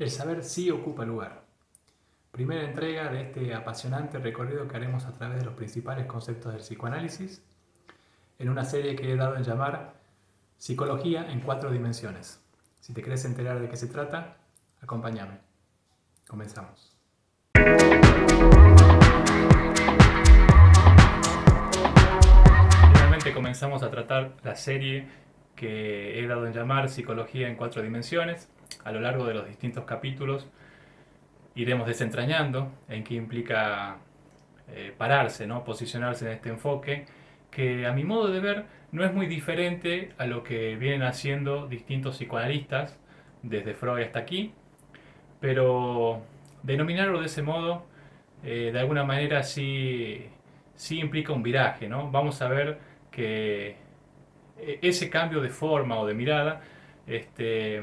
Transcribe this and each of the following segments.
El saber sí ocupa lugar. Primera entrega de este apasionante recorrido que haremos a través de los principales conceptos del psicoanálisis en una serie que he dado en llamar Psicología en cuatro dimensiones. Si te querés enterar de qué se trata, acompáñame. Comenzamos. Finalmente comenzamos a tratar la serie que he dado en llamar Psicología en cuatro dimensiones. A lo largo de los distintos capítulos iremos desentrañando en qué implica pararse, ¿no? Posicionarse en este enfoque, que a mi modo de ver no es muy diferente a lo que vienen haciendo distintos psicoanalistas desde Freud hasta aquí, pero denominarlo de ese modo de alguna manera sí implica un viraje, ¿no? Vamos a ver que ese cambio de forma o de mirada este,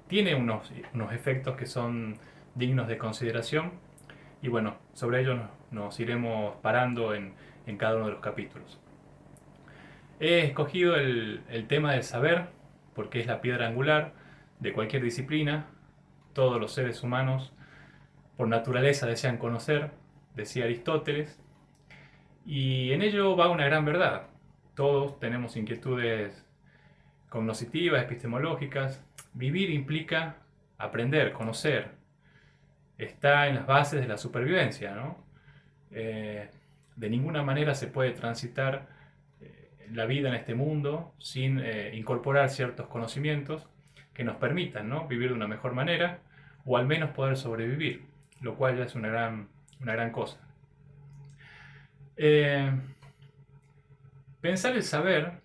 tiene unos efectos que son dignos de consideración y bueno, sobre ello nos iremos parando en cada uno de los capítulos. He escogido el tema del saber porque es la piedra angular de cualquier disciplina. Todos los seres humanos por naturaleza desean conocer, decía Aristóteles, y en ello va una gran verdad. Todos tenemos inquietudes cognitivas, epistemológicas. Vivir implica aprender, conocer. Está en las bases de la supervivencia, ¿no? Eh, de ninguna manera se puede transitar la vida en este mundo sin incorporar ciertos conocimientos que nos permitan, ¿no? Vivir de una mejor manera o al menos poder sobrevivir, lo cual ya es una gran cosa. Eh, pensar el saber,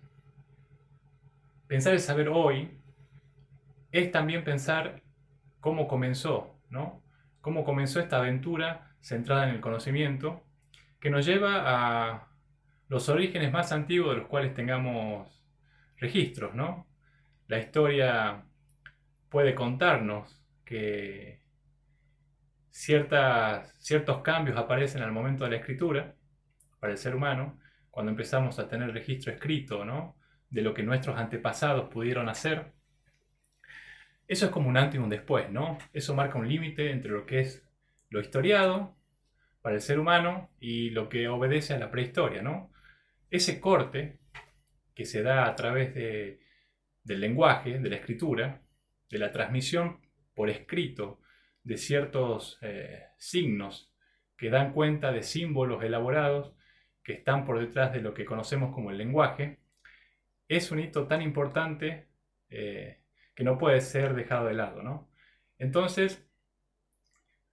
pensar el saber hoy es también pensar cómo comenzó, ¿no? Cómo comenzó esta aventura centrada en el conocimiento que nos lleva a los orígenes más antiguos de los cuales tengamos registros, ¿no? La historia puede contarnos que ciertos cambios aparecen al momento de la escritura para el ser humano, cuando empezamos a tener registro escrito, ¿no? De lo que nuestros antepasados pudieron hacer. Eso es como un antes y un después, ¿no? Eso marca un límite entre lo que es lo historiado para el ser humano y lo que obedece a la prehistoria, ¿no? Ese corte que se da a través del lenguaje, de la escritura, de la transmisión por escrito de ciertos signos que dan cuenta de símbolos elaborados que están por detrás de lo que conocemos como el lenguaje, es un hito tan importante que no puede ser dejado de lado, ¿no? Entonces,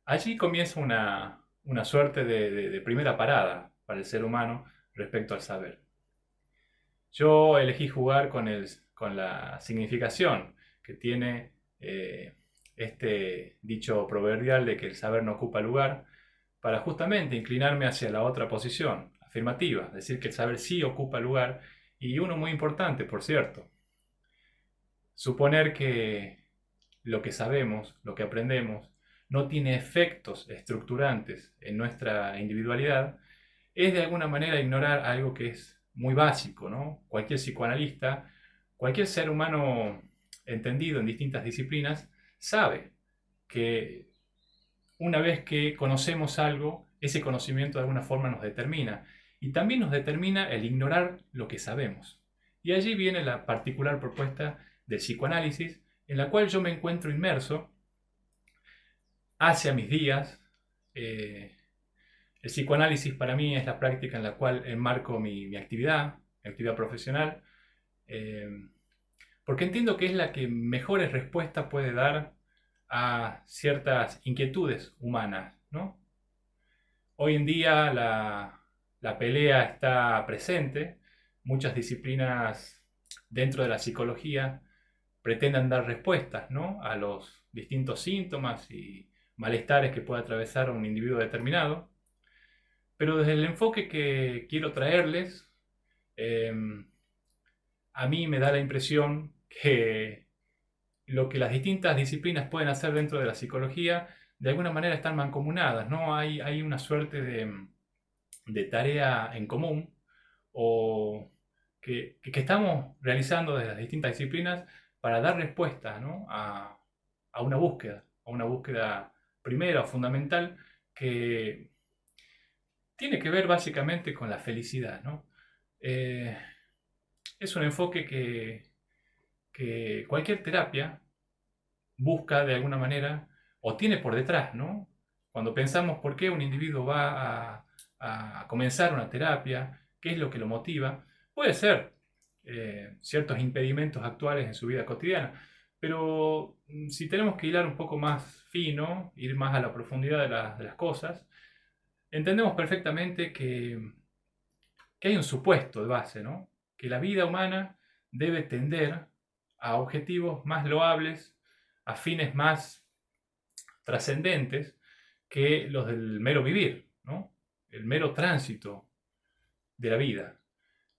allí comienza una suerte de primera parada para el ser humano respecto al saber. Yo elegí jugar con la significación que tiene este dicho proverbial de que el saber no ocupa lugar, para justamente inclinarme hacia la otra posición, afirmativa, decir que el saber sí ocupa lugar, y uno muy importante, por cierto, suponer que lo que sabemos, lo que aprendemos, no tiene efectos estructurantes en nuestra individualidad, es de alguna manera ignorar algo que es muy básico, ¿no? Cualquier psicoanalista, cualquier ser humano entendido en distintas disciplinas, sabe que una vez que conocemos algo, ese conocimiento de alguna forma nos determina. Y también nos determina el ignorar lo que sabemos. Y allí viene la particular propuesta del psicoanálisis, en la cual yo me encuentro inmerso hacia mis días. El psicoanálisis para mí es la práctica en la cual enmarco mi actividad, mi actividad profesional, eh, porque entiendo que es la que mejores respuestas puede dar a ciertas inquietudes humanas, ¿no? Hoy en día la pelea está presente, muchas disciplinas dentro de la psicología pretenden dar respuestas, ¿no? A los distintos síntomas y malestares que puede atravesar un individuo determinado. Pero desde el enfoque que quiero traerles, eh, a mí me da la impresión que lo que las distintas disciplinas pueden hacer dentro de la psicología, de alguna manera están mancomunadas, ¿no? Hay una suerte de tarea en común o que estamos realizando desde las distintas disciplinas para dar respuesta, ¿no? A una búsqueda. a una búsqueda primera o fundamental que tiene que ver básicamente con la felicidad, ¿no? Eh, es un enfoque que cualquier terapia busca de alguna manera o tiene por detrás, ¿no? Cuando pensamos por qué un individuo va a comenzar una terapia, qué es lo que lo motiva, puede ser ciertos impedimentos actuales en su vida cotidiana, pero si tenemos que hilar un poco más fino, ir más a la profundidad de las cosas, entendemos perfectamente que hay un supuesto de base, ¿no? Que la vida humana debe tender a objetivos más loables, a fines más trascendentes que los del mero vivir, ¿no? El mero tránsito de la vida.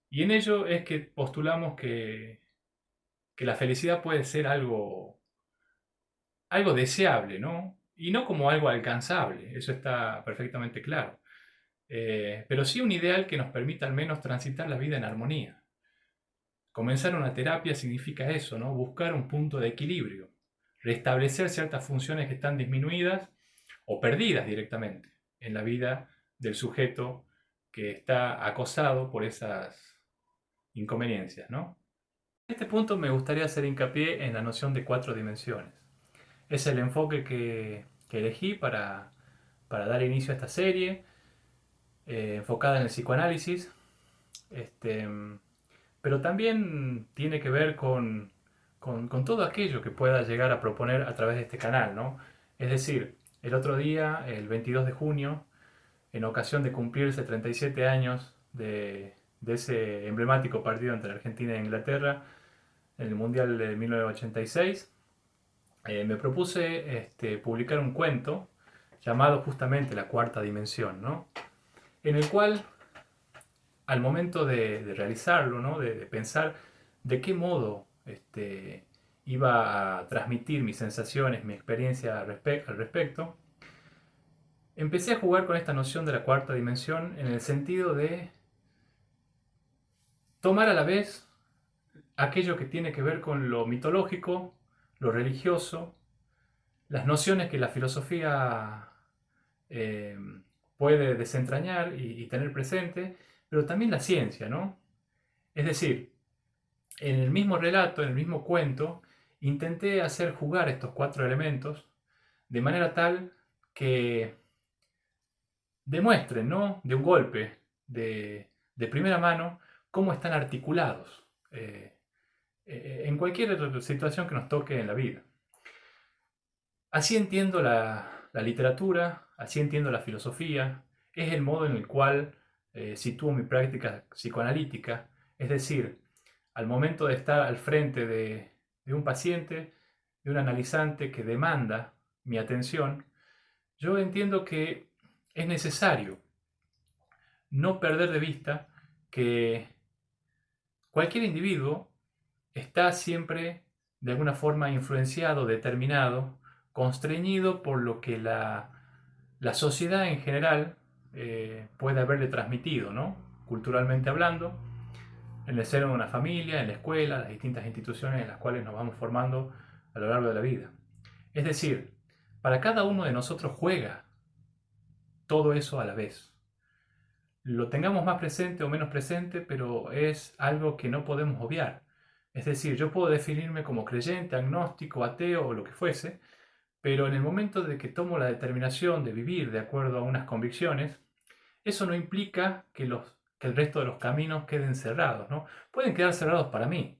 Y en ello es que postulamos que la felicidad puede ser algo deseable, ¿no? Y no como algo alcanzable, eso está perfectamente claro. Pero sí un ideal que nos permita al menos transitar la vida en armonía. Comenzar una terapia significa eso, ¿no? Buscar un punto de equilibrio, restablecer ciertas funciones que están disminuidas o perdidas directamente en la vida del sujeto que está acosado por esas inconveniencias, ¿no? En este punto me gustaría hacer hincapié en la noción de cuatro dimensiones. Es el enfoque que elegí para dar inicio a esta serie, enfocada en el psicoanálisis, este, pero también tiene que ver con todo aquello que pueda llegar a proponer a través de este canal, ¿no? Es decir, el otro día, el 22 de junio, en ocasión de cumplirse 37 años de ese emblemático partido entre Argentina e Inglaterra en el Mundial de 1986, me propuse publicar un cuento llamado justamente La Cuarta Dimensión, ¿no? En el cual, al momento de realizarlo, ¿no? De pensar de qué modo iba a transmitir mis sensaciones, mi experiencia al respecto, empecé a jugar con esta noción de la cuarta dimensión en el sentido de tomar a la vez aquello que tiene que ver con lo mitológico, lo religioso, las nociones que la filosofía eh, puede desentrañar y tener presente, pero también la ciencia, ¿no? Es decir, en el mismo relato, en el mismo cuento, intenté hacer jugar estos cuatro elementos de manera tal que demuestren, ¿no? De un golpe, de primera mano, cómo están articulados en cualquier situación que nos toque en la vida. Así entiendo la literatura, así entiendo la filosofía, es el modo en el cual sitúo mi práctica psicoanalítica, es decir, al momento de estar al frente de un paciente, de un analizante que demanda mi atención, yo entiendo que es necesario no perder de vista que cualquier individuo está siempre de alguna forma influenciado, determinado, constreñido por lo que la sociedad en general puede haberle transmitido, ¿no? Culturalmente hablando, en el seno de una familia, en la escuela, las distintas instituciones en las cuales nos vamos formando a lo largo de la vida. Es decir, para cada uno de nosotros juega todo eso a la vez. Lo tengamos más presente o menos presente, pero es algo que no podemos obviar. Es decir, yo puedo definirme como creyente, agnóstico, ateo o lo que fuese, pero en el momento de que tomo la determinación de vivir de acuerdo a unas convicciones, eso no implica que el resto de los caminos queden cerrados, ¿no? Pueden quedar cerrados para mí,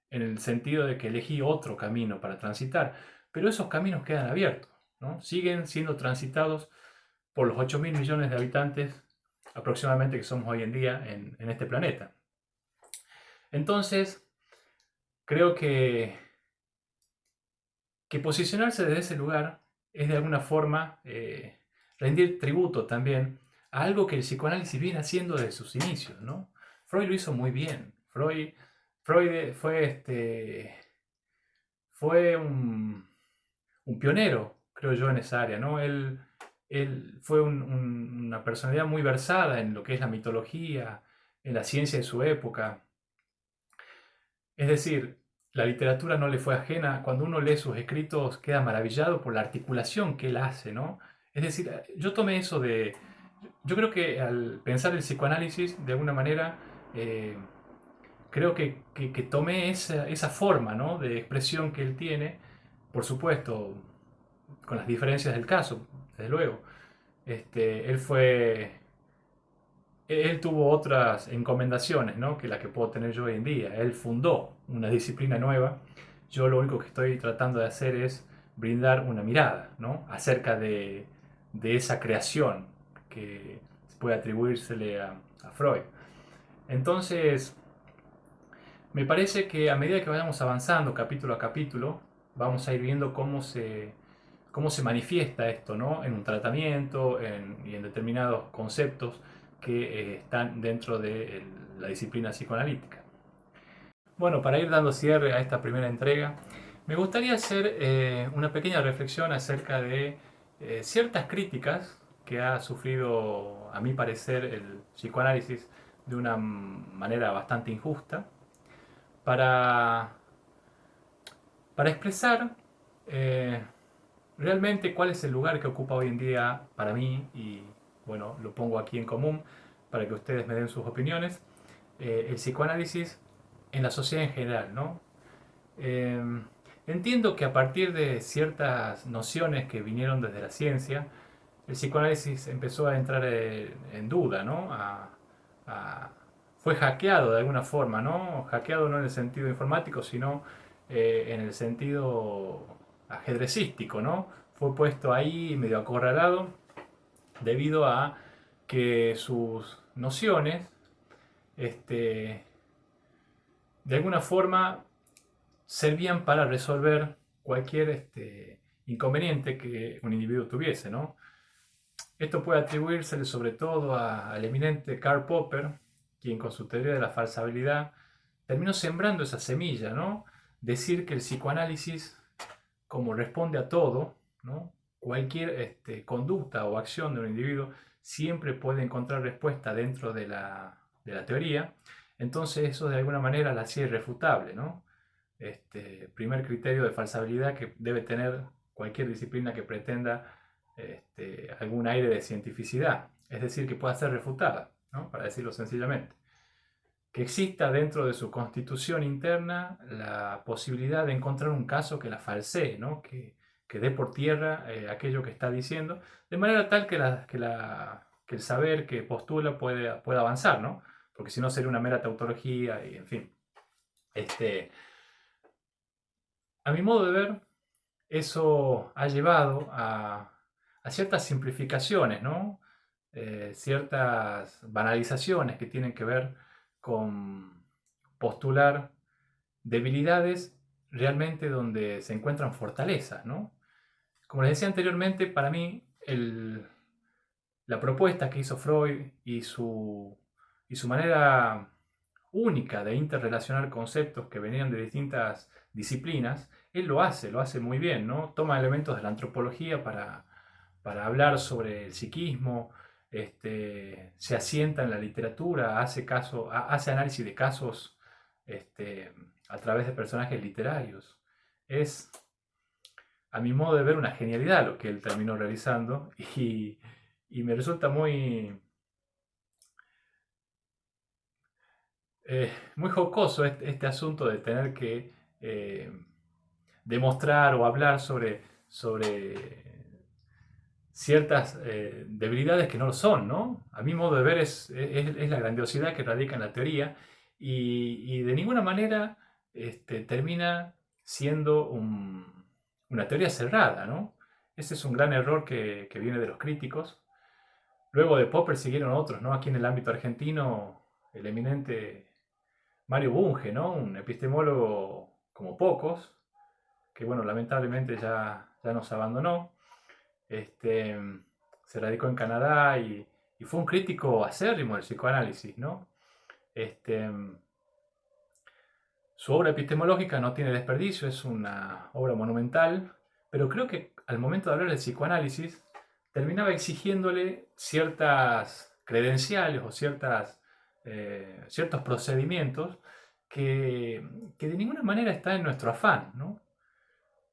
en el sentido de que elegí otro camino para transitar, pero esos caminos quedan abiertos, ¿no? Siguen siendo transitados por los 8.000 millones de habitantes aproximadamente que somos hoy en día en este planeta. Entonces, creo que posicionarse desde ese lugar es de alguna forma rendir tributo también a algo que el psicoanálisis viene haciendo desde sus inicios, ¿no? Freud lo hizo muy bien. Freud fue un pionero, creo yo, en esa área, ¿no? Él fue una personalidad muy versada en lo que es la mitología, en la ciencia de su época. Es decir, la literatura no le fue ajena. Cuando uno lee sus escritos queda maravillado por la articulación que él hace, ¿no? Es decir, yo tomé eso de... Yo creo que al pensar el psicoanálisis, de alguna manera, eh, creo que tomé esa forma, ¿no?, de expresión que él tiene, por supuesto, con las diferencias del caso, desde luego. Él fue... Él tuvo otras encomendaciones, ¿no?, que la que puedo tener yo hoy en día. Él fundó una disciplina nueva. Yo lo único que estoy tratando de hacer es brindar una mirada, ¿no?, acerca de esa creación que puede atribuírsele a Freud. Entonces, me parece que a medida que vayamos avanzando capítulo a capítulo, vamos a ir viendo cómo se manifiesta esto, ¿no?, en un tratamiento y en determinados conceptos que están dentro de la disciplina psicoanalítica. Bueno, para ir dando cierre a esta primera entrega, me gustaría hacer una pequeña reflexión acerca de ciertas críticas que ha sufrido, a mi parecer, el psicoanálisis de una manera bastante injusta, para, para expresar eh, realmente cuál es el lugar que ocupa hoy en día para mí, y bueno, lo pongo aquí en común para que ustedes me den sus opiniones, el psicoanálisis en la sociedad en general, ¿no? Eh, Entiendo que a partir de ciertas nociones que vinieron desde la ciencia, el psicoanálisis empezó a entrar en duda, ¿no? Fue hackeado de alguna forma, ¿no? Hackeado no en el sentido informático, sino en el sentido ajedrecístico, ¿no? Fue puesto ahí medio acorralado debido a que sus nociones, este, de alguna forma, servían para resolver cualquier inconveniente que un individuo tuviese, ¿no? Esto puede atribuírsele sobre todo al eminente Karl Popper, quien con su teoría de la falsabilidad terminó sembrando esa semilla, ¿no? Decir que el psicoanálisis, como responde a todo, ¿no?, cualquier conducta o acción de un individuo siempre puede encontrar respuesta dentro de la teoría. Entonces eso de alguna manera la hacía irrefutable, ¿no? Primer criterio de falsabilidad que debe tener cualquier disciplina que pretenda algún aire de cientificidad, es decir, que pueda ser refutada, ¿no?, para decirlo sencillamente. Que exista dentro de su constitución interna la posibilidad de encontrar un caso que la falsee, ¿no?, que dé por tierra aquello que está diciendo, de manera tal que el saber que postula pueda avanzar, ¿no? Porque si no sería una mera tautología y, en fin. A mi modo de ver, eso ha llevado a ciertas simplificaciones, ¿no? Ciertas banalizaciones que tienen que ver con postular debilidades realmente donde se encuentran fortalezas, ¿no? Como les decía anteriormente, para mí la propuesta que hizo Freud y su manera única de interrelacionar conceptos que venían de distintas disciplinas, él lo hace muy bien, ¿no? Toma elementos de la antropología para hablar sobre el psiquismo, se asienta en la literatura, hace análisis de casos a través de personajes literarios. Es, a mi modo de ver, una genialidad lo que él terminó realizando, y me resulta muy jocoso este asunto de tener que demostrar o hablar sobre ciertas debilidades que no lo son, ¿no? A mi modo de ver es la grandiosidad que radica en la teoría, y de ninguna manera termina siendo una teoría cerrada, ¿no? Ese es un gran error que viene de los críticos. Luego de Popper siguieron otros, ¿no? Aquí en el ámbito argentino, el eminente Mario Bunge, ¿no? Un epistemólogo como pocos, que bueno, lamentablemente ya nos abandonó. Este, Se radicó en Canadá y fue un crítico acérrimo del psicoanálisis, ¿no? Este, Su obra epistemológica no tiene desperdicio, es una obra monumental, pero creo que al momento de hablar del psicoanálisis terminaba exigiéndole ciertas credenciales o ciertos procedimientos que de ninguna manera está en nuestro afán, ¿no?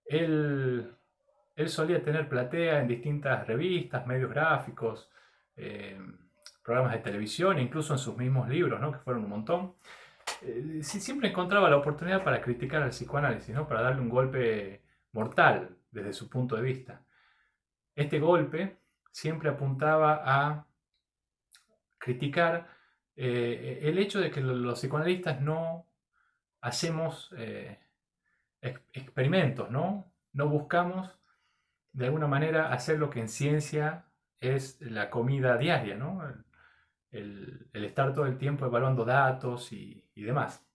Él, él solía tener platea en distintas revistas, medios gráficos, eh, programas de televisión, incluso en sus mismos libros, ¿no? Que fueron un montón. Siempre encontraba la oportunidad para criticar al psicoanálisis, ¿no? Para darle un golpe mortal desde su punto de vista. Este golpe siempre apuntaba a criticar el hecho de que los psicoanalistas no hacemos experimentos, ¿no? No buscamos de alguna manera hacer lo que en ciencia es la comida diaria, ¿no? El estar todo el tiempo evaluando datos y demás.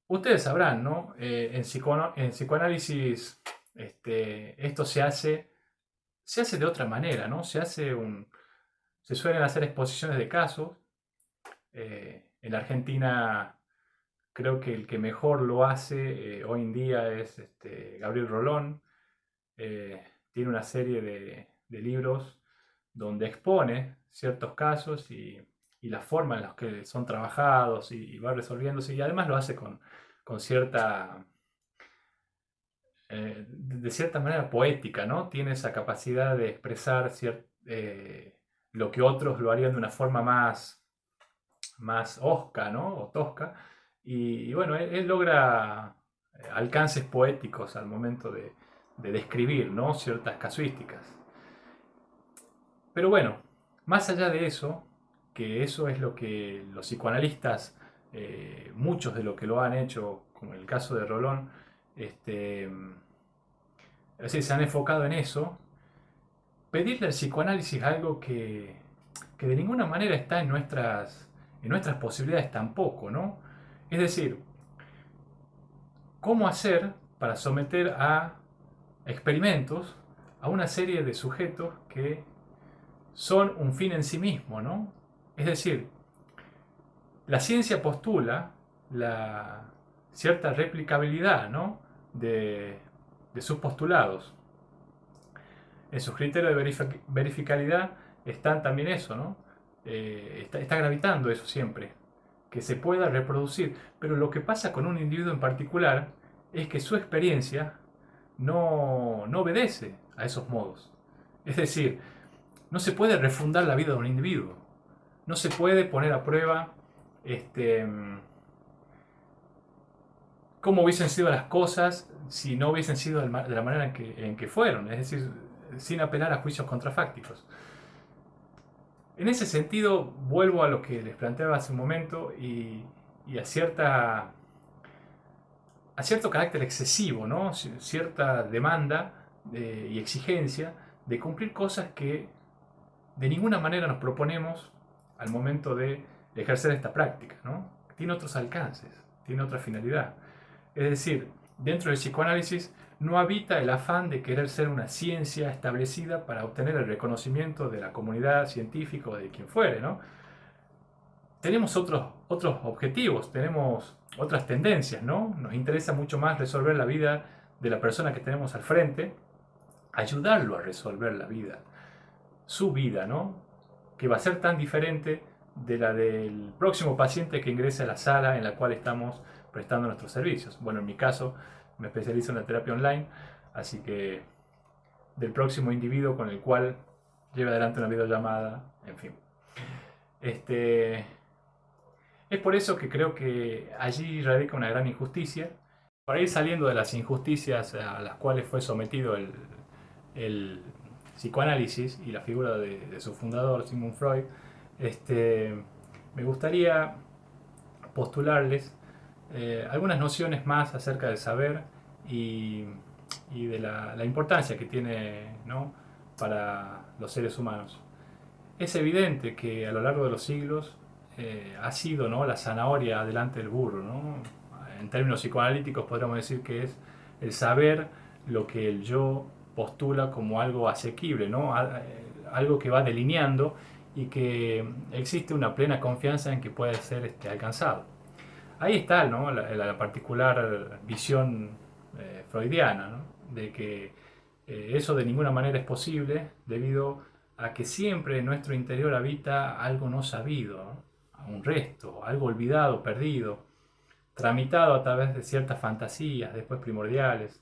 Ustedes sabrán, ¿no? En psicoanálisis esto se hace de otra manera, ¿no? Se suelen hacer exposiciones de casos. En la Argentina creo que el que mejor lo hace hoy en día es Gabriel Rolón. Tiene una serie de libros donde expone ciertos casos y la forma en la que son trabajados y va resolviéndose, y además lo hace con cierta, de cierta manera poética, ¿no? Tiene esa capacidad de expresar lo que otros lo harían de una forma más hosca, ¿no? O tosca. Y bueno, él logra alcances poéticos al momento de describir, ¿no? Ciertas casuísticas. Pero bueno, más allá de eso, que eso es lo que los psicoanalistas, muchos de los que lo han hecho, como en el caso de Rolón, es decir, se han enfocado en eso. Pedirle al psicoanálisis algo que de ninguna manera está en nuestras posibilidades tampoco, ¿no? Es decir, ¿cómo hacer para someter a experimentos a una serie de sujetos que son un fin en sí mismo, ¿no? Es decir, la ciencia postula la cierta replicabilidad, ¿no? de sus postulados. En sus criterios de verificabilidad están también eso, ¿no? Está gravitando eso siempre, que se pueda reproducir. Pero lo que pasa con un individuo en particular es que su experiencia no obedece a esos modos. Es decir, no se puede refundar la vida de un individuo. No se puede poner a prueba cómo hubiesen sido las cosas si no hubiesen sido de la manera en que fueron. Es decir, sin apelar a juicios contrafácticos. En ese sentido, vuelvo a lo que les planteaba hace un momento y a cierto carácter excesivo, ¿no? Cierta demanda y exigencia de cumplir cosas que de ninguna manera nos proponemos al momento de ejercer esta práctica, ¿no? Tiene otros alcances, tiene otra finalidad. Es decir, dentro del psicoanálisis no habita el afán de querer ser una ciencia establecida para obtener el reconocimiento de la comunidad científica o de quien fuere, ¿no? Tenemos otros objetivos, tenemos otras tendencias, ¿no? Nos interesa mucho más resolver la vida de la persona que tenemos al frente, ayudarlo a resolver la vida, su vida, ¿no? Que va a ser tan diferente de la del próximo paciente que ingrese a la sala en la cual estamos prestando nuestros servicios. Bueno, en mi caso me especializo en la terapia online, así que del próximo individuo con el cual lleve adelante una videollamada, en fin. Es por eso que creo que allí radica una gran injusticia. Para ir saliendo de las injusticias a las cuales fue sometido el psicoanálisis y la figura de su fundador, Sigmund Freud, me gustaría postularles algunas nociones más acerca del saber y de la importancia que tiene, ¿no? para los seres humanos. Es evidente que a lo largo de los siglos ha sido, ¿no? la zanahoria delante del burro, ¿no? En términos psicoanalíticos podríamos decir que es el saber lo que el yo postula como algo asequible, ¿no? Algo que va delineando y que existe una plena confianza en que puede ser alcanzado. Ahí está, ¿no? la particular visión freudiana, ¿no? De que eso de ninguna manera es posible debido a que siempre en nuestro interior habita algo no sabido, ¿no? un resto, algo olvidado, perdido, tramitado a través de ciertas fantasías, después primordiales,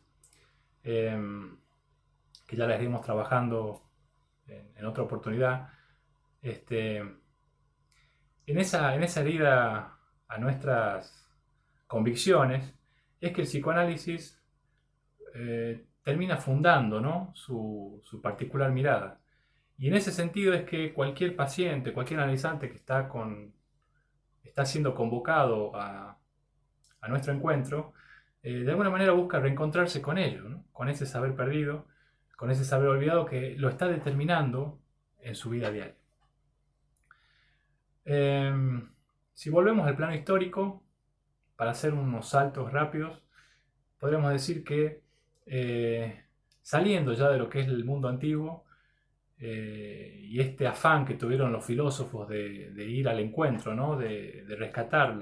que ya las iremos trabajando en otra oportunidad. Este, en esa herida a nuestras convicciones es que el psicoanálisis termina fundando, ¿no?, su particular mirada. Y en ese sentido es que cualquier paciente, cualquier analizante que está siendo convocado a nuestro encuentro, de alguna manera busca reencontrarse con ello, ¿no?, con ese saber perdido, con ese saber olvidado que lo está determinando en su vida diaria. Si volvemos al plano histórico, para hacer unos saltos rápidos, podríamos decir que saliendo ya de lo que es el mundo antiguo, y este afán que tuvieron los filósofos de ir al encuentro, ¿no?, de rescatar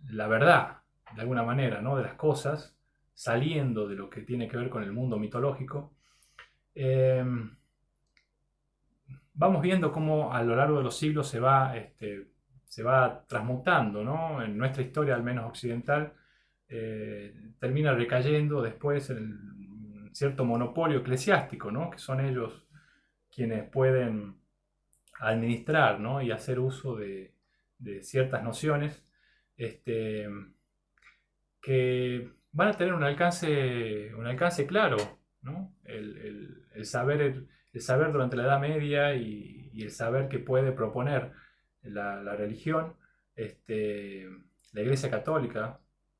la verdad, de alguna manera, ¿no?, de las cosas, saliendo de lo que tiene que ver con el mundo mitológico, vamos viendo cómo a lo largo de los siglos se va transmutando, ¿no?, en nuestra historia, al menos occidental, termina recayendo después en cierto monopolio eclesiástico, ¿no?, que son ellos quienes pueden administrar, ¿no?, y hacer uso de ciertas nociones que van a tener un alcance claro, ¿no? El saber durante la Edad Media y el saber que puede proponer la religión, la Iglesia Católica,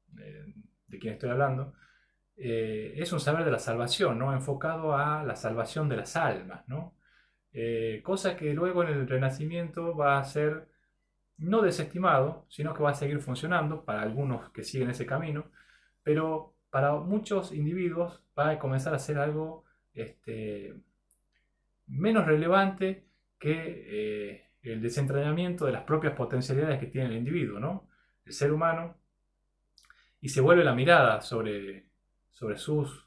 de quien estoy hablando, es un saber de la salvación, ¿no?, enfocado a la salvación de las almas, ¿no? Cosa que luego en el Renacimiento va a ser no desestimado, sino que va a seguir funcionando para algunos que siguen ese camino, pero para muchos individuos va a comenzar a ser algo menos relevante que el desentrañamiento de las propias potencialidades que tiene el individuo, ¿no?, el ser humano, y se vuelve la mirada sobre sus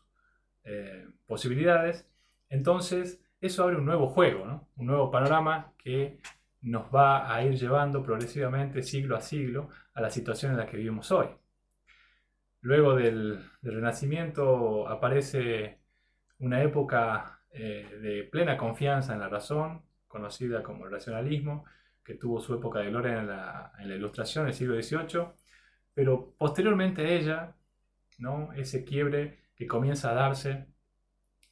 posibilidades. Entonces eso abre un nuevo juego, ¿no?, un nuevo panorama que nos va a ir llevando progresivamente, siglo a siglo, a la situación en la que vivimos hoy. Luego del Renacimiento aparece una época de plena confianza en la razón, conocida como el racionalismo, que tuvo su época de gloria en la Ilustración, el siglo XVIII, pero posteriormente a ella, ¿no?, ese quiebre que comienza a darse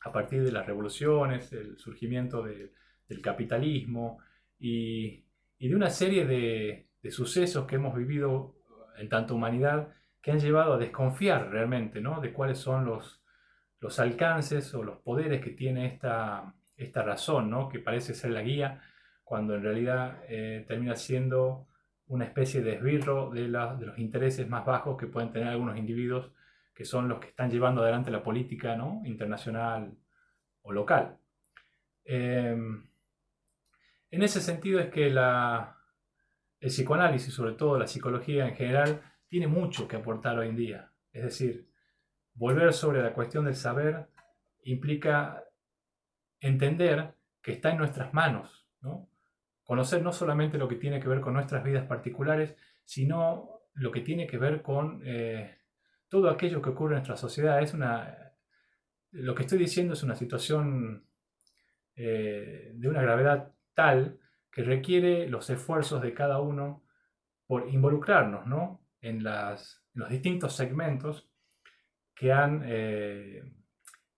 a partir de las revoluciones, el surgimiento del capitalismo y de una serie de sucesos que hemos vivido en tanta humanidad que han llevado a desconfiar realmente, ¿no?, de cuáles son los alcances o los poderes que tiene esta razón, ¿no?, que parece ser la guía, cuando en realidad termina siendo una especie de esbirro de los intereses más bajos que pueden tener algunos individuos, que son los que están llevando adelante la política, ¿no?, internacional o local. En ese sentido es que el psicoanálisis, sobre todo la psicología en general, tiene mucho que aportar hoy en día. Es decir, volver sobre la cuestión del saber implica entender que está en nuestras manos, ¿no?, conocer no solamente lo que tiene que ver con nuestras vidas particulares, sino lo que tiene que ver con todo aquello que ocurre en nuestra sociedad. Lo que estoy diciendo es una situación de una gravedad tal que requiere los esfuerzos de cada uno por involucrarnos, ¿no?, en los distintos segmentos que han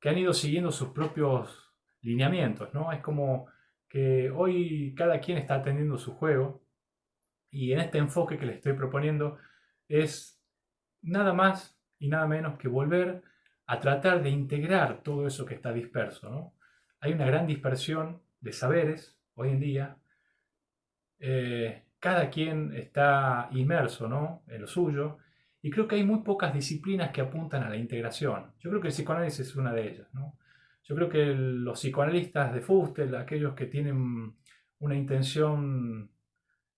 ido siguiendo sus propios lineamientos, ¿no? Es como que hoy cada quien está atendiendo su juego, y en este enfoque que les estoy proponiendo es nada más y nada menos que volver a tratar de integrar todo eso que está disperso, ¿no? Hay una gran dispersión de saberes hoy en día. Cada quien está inmerso, ¿no?, en lo suyo, y creo que hay muy pocas disciplinas que apuntan a la integración. Yo creo que el psicoanálisis es una de ellas, ¿no? Yo creo que los psicoanalistas de Fustel, aquellos que tienen una intención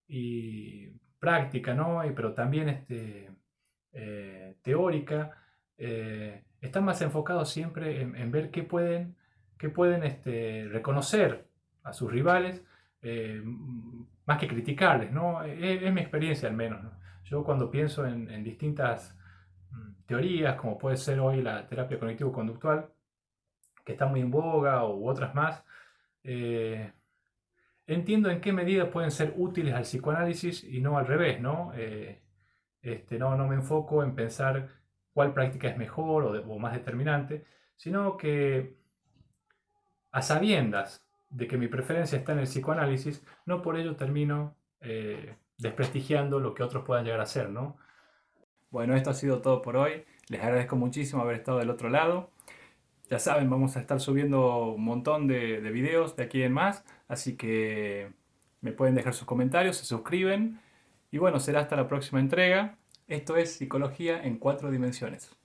y práctica, ¿no?, pero también teórica, están más enfocados siempre en ver qué pueden reconocer a sus rivales, más que criticarles, ¿no? Es mi experiencia al menos, ¿no? Yo cuando pienso en distintas teorías, como puede ser hoy la terapia cognitivo-conductual, que está muy en boga, u otras más, eh, entiendo en qué medida pueden ser útiles al psicoanálisis y no al revés, ¿no? No me enfoco en pensar cuál práctica es mejor o más determinante, sino que a sabiendas de que mi preferencia está en el psicoanálisis, no por ello termino desprestigiando lo que otros puedan llegar a hacer, ¿no? Bueno, esto ha sido todo por hoy. Les agradezco muchísimo haber estado del otro lado. Ya saben, vamos a estar subiendo un montón de videos de aquí en más, así que me pueden dejar sus comentarios, se suscriben y bueno, será hasta la próxima entrega. Esto es Psicología en 4 dimensiones.